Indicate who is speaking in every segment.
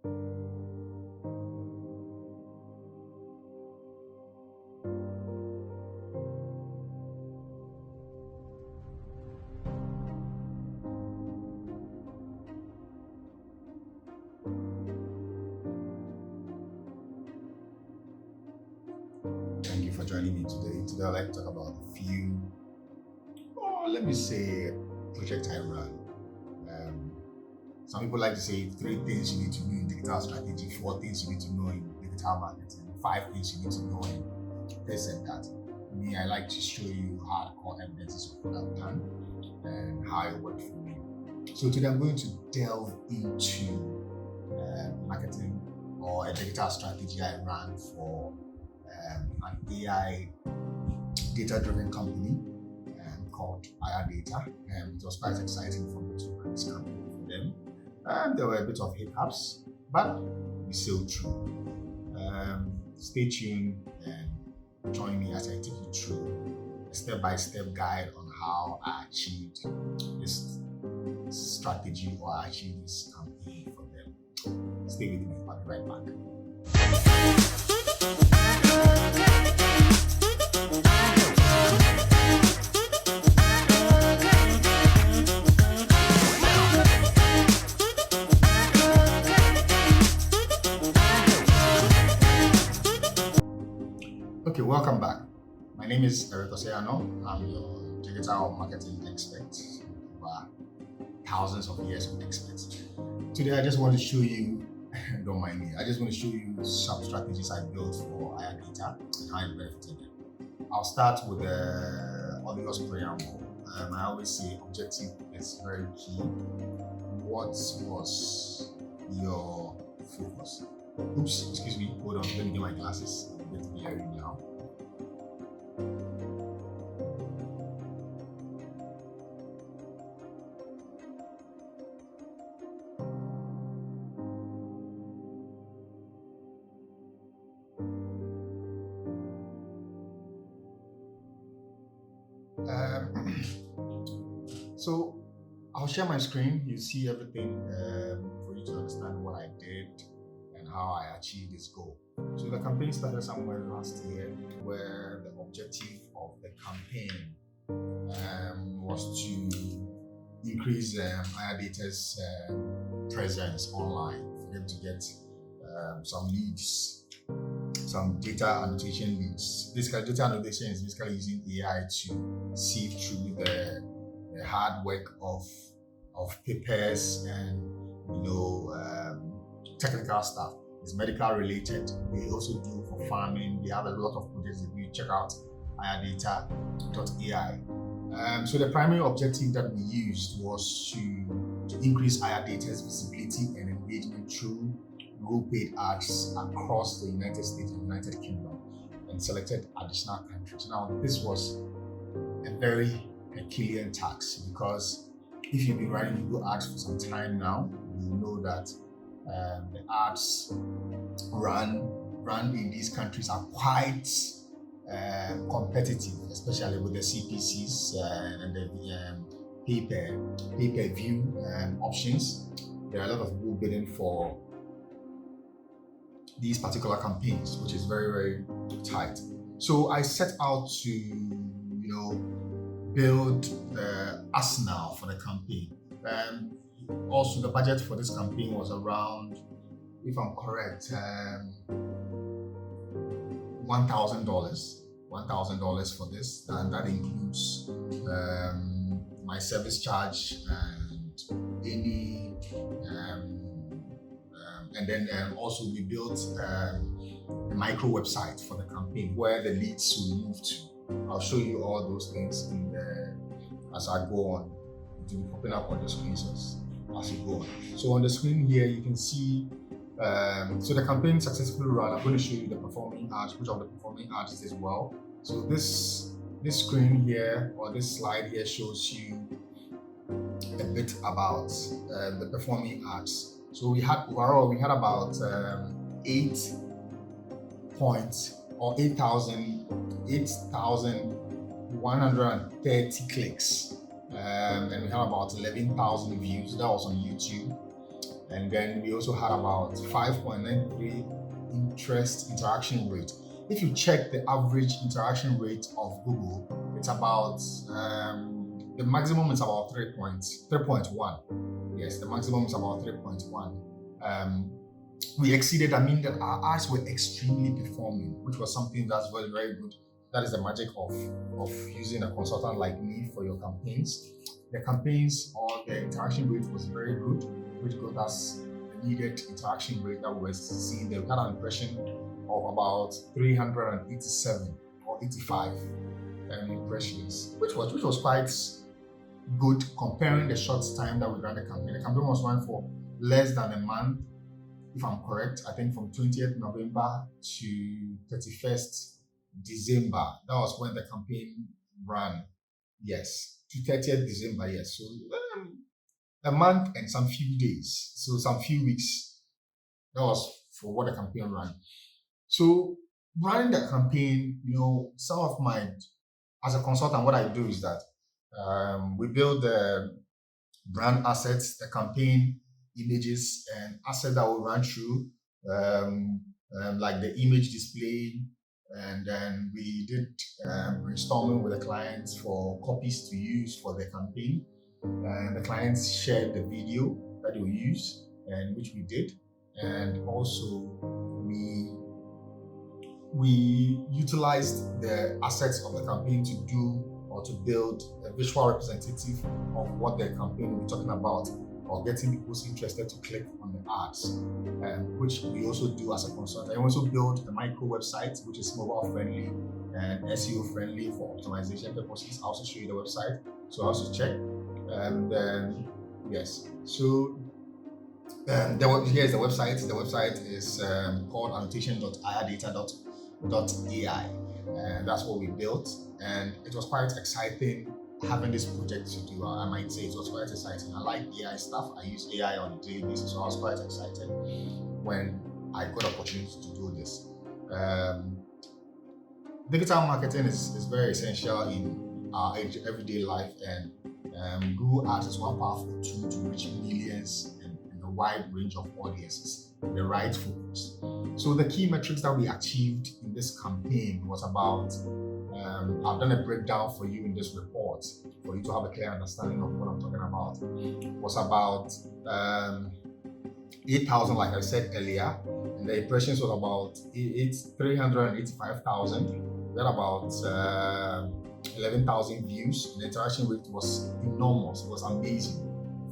Speaker 1: Thank you for joining me today. Today I'd like to talk about a few, or let me say, project I run. Um, some people like to say 3 things you need to know in digital strategy, 4 things you need to know in digital marketing, 5 things you need to know in this and that. Me, I like to show you hardcore evidences of what I've done and how it worked for me. So today I'm going to delve into marketing or a digital strategy I ran for an AI data-driven company called Data. It was quite exciting for me to run this company for them. There were a bit of hiccups, but we sailed through. Stay tuned and join me as I take you through a step-by-step guide on how I achieved this strategy or I achieved this campaign for them. Stay with me, I'll be right back. Okay, welcome back. My name is Eric Oseano. I'm your digital marketing expert over thousands of years of experts. Today, I just want to show you, don't mind me, I just want to show you some strategies I built for Data and how it benefited them. I'll start with the obvious preamble. I always say objective is very key. What was your focus? Oops, excuse me, hold on, let me get my glasses. I'm going to be hearing now. So I'll share my screen. You see everything for you to understand what I did and how I achieved this goal. So the campaign started somewhere last year, where the objective of the campaign was to increase Data's presence online for them to get some leads, some data annotation leads. Basically, data annotation is basically using AI to sieve through the hard work of papers and technical stuff. It's medical related. They also do for farming. They have a lot of projects that we check out data.ai. So the primary objective that we used was to increase Data's visibility and engagement through low paid ads across the United States and United Kingdom and selected additional countries. Now, this was a very Herculean task, because if you've been running Google ads for some time now, you know that the ads run in these countries are quite competitive, especially with the CPCs and the pay-per-view options. There are a lot of people bidding for these particular campaigns, which is very, very tight. So I set out to, build the arsenal for the campaign. And also the budget for this campaign was around, if I'm correct, $1,000 for this, and that includes my service charge and any and then also we built a micro website for the campaign where the leads will move to. I'll show you all those things as I go on. It will be popping up on the screen as you go on. So on the screen here, you can see, so the campaign successfully ran. I'm going to show you the performing ads, which of the performing ads as well. So this screen here, or this slide here, shows you a bit about the performing ads. So we had about 8,130 clicks, and we have about 11,000 views. That was on YouTube. And then we also had about 5.93 interest interaction rate. If you check the average interaction rate of Google, it's about the maximum is about 3.1. Yes, the maximum is about 3.1. We exceeded. I mean, that our ads were extremely performing, which was something that's very, very good. That is the magic of using a consultant like me for your campaigns. The campaigns or the interaction rate was very good, which got us the needed interaction rate that we were seeing. They had an impression of about 387 or 85 impressions, which was quite good comparing the short time that we ran the campaign. The campaign was run for less than a month, if I'm correct. I think from 20th November to 31st December. That was when the campaign ran. Yes, to 30th December. Yes, so a month and some few days. So some few weeks. That was for what the campaign ran. So running the campaign, some of my, as a consultant, what I do is that we build the brand assets, the campaign images and assets that will run through, like the image display. And then we did brainstorming with the clients for copies to use for the campaign. And the clients shared the video that they will use, and which we did. And also we utilized the assets of the campaign to do or to build a visual representative of what the campaign will be talking about, or getting people interested to click on the ads, which we also do as a consultant. I also build a micro website, which is mobile friendly and SEO friendly for optimization purposes. I'll also show you the website, so I'll also check. And then, yes, so here's the website. The website is called annotation.irdata.ai, and that's what we built. And it was quite exciting having this project to do. I might say it was quite exciting. I like AI stuff. I use AI on a daily basis, so I was quite excited when I got opportunity to do this. Digital marketing is very essential in our everyday life, and Google Ads is one powerful tool to reach millions and a wide range of audiences, the right focus. So the key metrics that we achieved in this campaign was about, I've done a breakdown for you in this report for you to have a clear understanding of what I'm talking about. Was about 8,000, like I said earlier, and the impressions was about 385,000. We had about 11,000 views. The interaction rate was enormous. It was amazing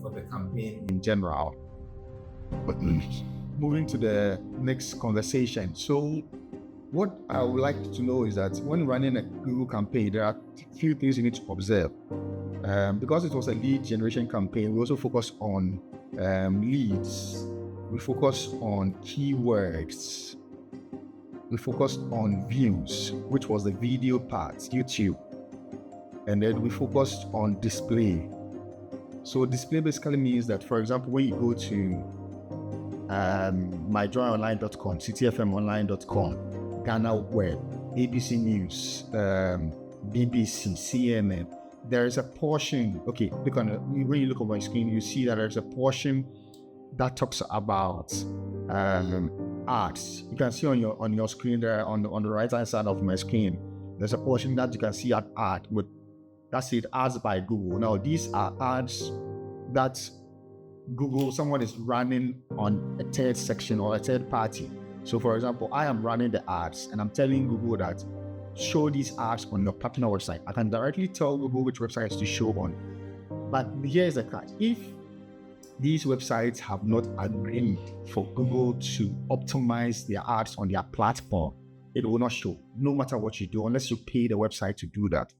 Speaker 1: for the campaign in general. But moving to the next conversation. So what I would like to know is that when running a Google campaign, there are a few things you need to observe. Because it was a lead generation campaign, we also focus on leads. We focus on keywords. We focused on views, which was the video part, YouTube. And then we focused on display. So display basically means that, for example, when you go to myjoyonline.com, ctfmonline.com, Ghana Web, ABC News, BBC, CNN, there is a portion, okay, when you look on my screen, you see that there's a portion that talks about ads. You can see on your screen there, on the right hand side of my screen, there's a portion that you can see ad with, that's it, ads by Google. Now these are ads that someone is running on a third section or a third party. So for example, I am running the ads and I'm telling Google that show these ads on your partner website. I can directly tell Google which websites to show on. But here's the catch. If these websites have not agreed for Google to optimize their ads on their platform, it will not show, no matter what you do, unless you pay the website to do that.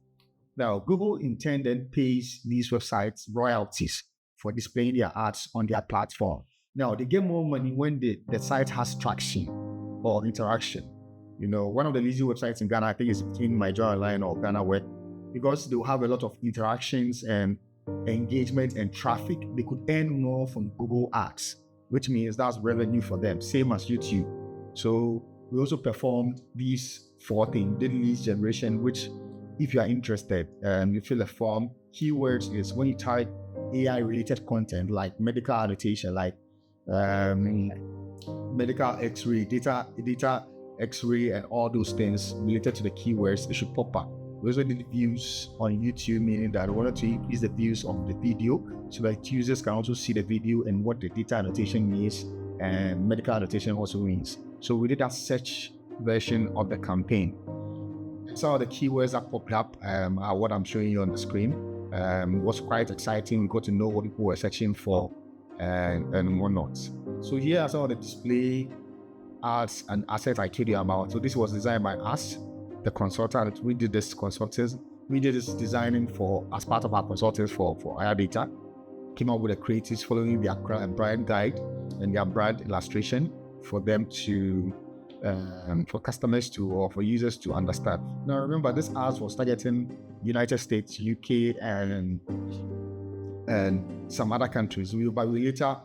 Speaker 1: Now, Google in turn then pays these websites royalties for displaying their ads on their platform. Now, they get more money when the site has traction or interaction. One of the leading websites in Ghana, I think, is between My Joy Online or Ghana Web, because they will have a lot of interactions and engagement and traffic. They could earn more from Google Ads, which means that's revenue for them, same as YouTube. So we also performed these 4 things: did leads generation, which, if you are interested, you fill a form. Keywords is when you type AI related content like medical annotation, like medical X-ray, data X-ray, and all those things related to the keywords, they should pop up. We also did views on YouTube, meaning that we wanted to increase the views of the video so that users can also see the video and what the data annotation means and medical annotation also means. So we did a search version of the campaign. Some of the keywords that popped up are what I'm showing you on the screen. It was quite exciting. We got to know what people were searching for and whatnot. So here are some of the display ads and assets I told you about. So this was designed by us, the consultant. We did this consultants. We did this designing for as part of our consultants for our data. Came up with the creatives following their brand guide and their brand illustration for them to for customers to or for users to understand. Now remember, this ads was targeting United States, UK, and some other countries. But we later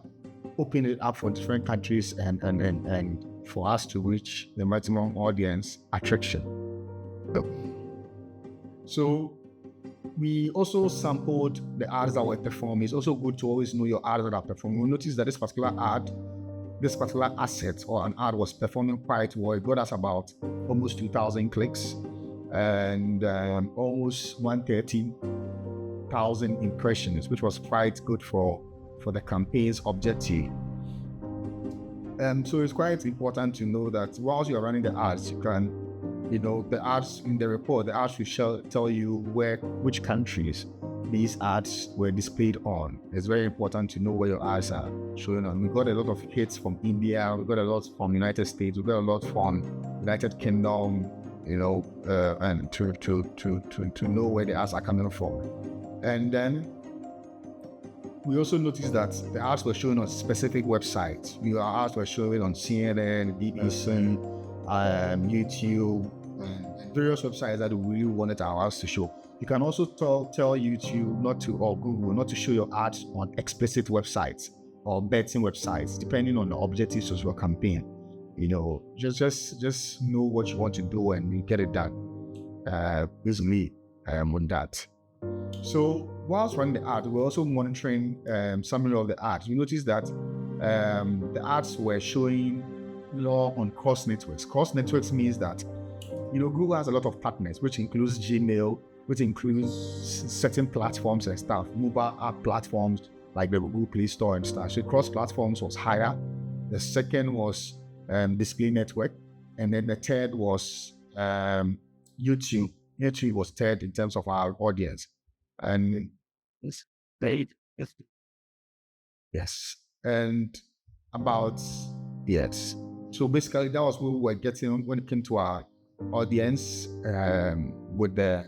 Speaker 1: opened it up for different countries and for us to reach the maximum audience attraction. So we also sampled the ads that were performed. It's also good to always know your ads that are performing. You'll notice that this particular asset or an ad was performing quite well. It got us about almost 2,000 clicks and almost 130,000 impressions, which was quite good for the campaign's objective. So it's quite important to know that whilst you're running the ads, you can, the ads in the report, the ads will tell you which countries these ads were displayed on. It's very important to know where your ads are showing on. We got a lot of hits from India, we got a lot from United States, we got a lot from United Kingdom, and to know where the ads are coming from. And then we also noticed that the ads were showing on specific websites. Our ads were showing on CNN, BBC, YouTube, and various websites that we really wanted our ads to show. You can also tell YouTube or Google not to show your ads on explicit websites or betting websites, depending on the objectives of your campaign. Just know what you want to do and you get it done. Basically, on that. So whilst running the ad, we're also monitoring some of the ads. We noticed that the ads were showing on cross networks. Cross networks means that Google has a lot of partners, which includes Gmail, which includes certain platforms and stuff, mobile app platforms like the Google Play Store and stuff. So cross platforms was higher. The second was display network, and then the third was YouTube. YouTube was third in terms of our audience, and yes, and about yes. So basically, that was what we were getting when it came to our audience with the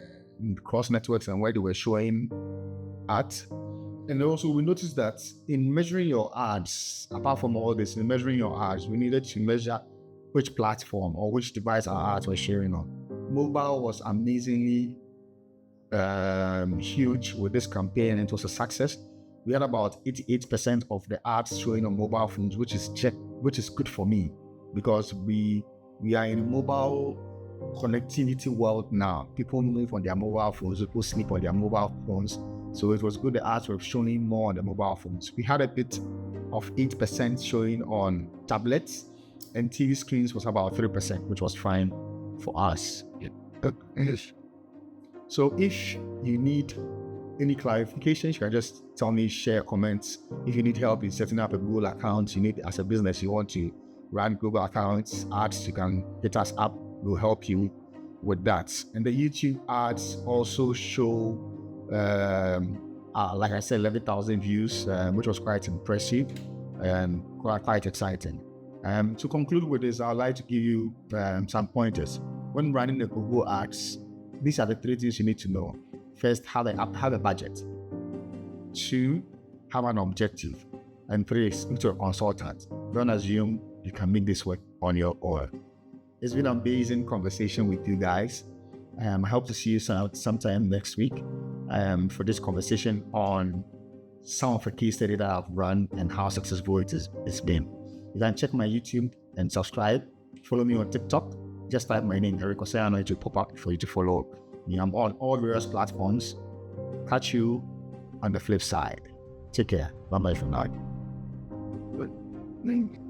Speaker 1: cross networks and where they were showing at. And also we noticed that in measuring your ads, apart from all this, in measuring your ads, we needed to measure which platform or which device our ads were sharing on. Mobile was amazingly huge with this campaign, and it was a success. We had about 88% of the ads showing on mobile phones, which is good for me because we are in a mobile connectivity world now. People live on their mobile phones, people sleep on their mobile phones. So it was good the ads were showing more on the mobile phones. We had a bit of 8% showing on tablets, and TV screens was about 3%, which was fine for us. So if you need any clarifications, you can just tell me, share comments. If you need help in setting up a Google account, as a business, you want to run Google accounts, ads, you can hit us up. We'll help you with that. And the YouTube ads also show, like I said, 11,000 views, which was quite impressive and quite exciting. To conclude with this, I'd like to give you some pointers. When running the Google ads, these are the 3 things you need to know. First, have a budget. 2, have an objective. And 3, speak to a consultant. Don't assume you can make this work on your own. It's been an amazing conversation with you guys. I hope to see you sometime next week for this conversation on some of the case study that I've run and how successful it's been. You can check my YouTube and subscribe. Follow me on TikTok. Just type my name, Eric Oseano, it will pop up for you to follow me. I'm on all various platforms. Catch you on the flip side. Take care. Bye-bye for now. Good.
Speaker 2: Thank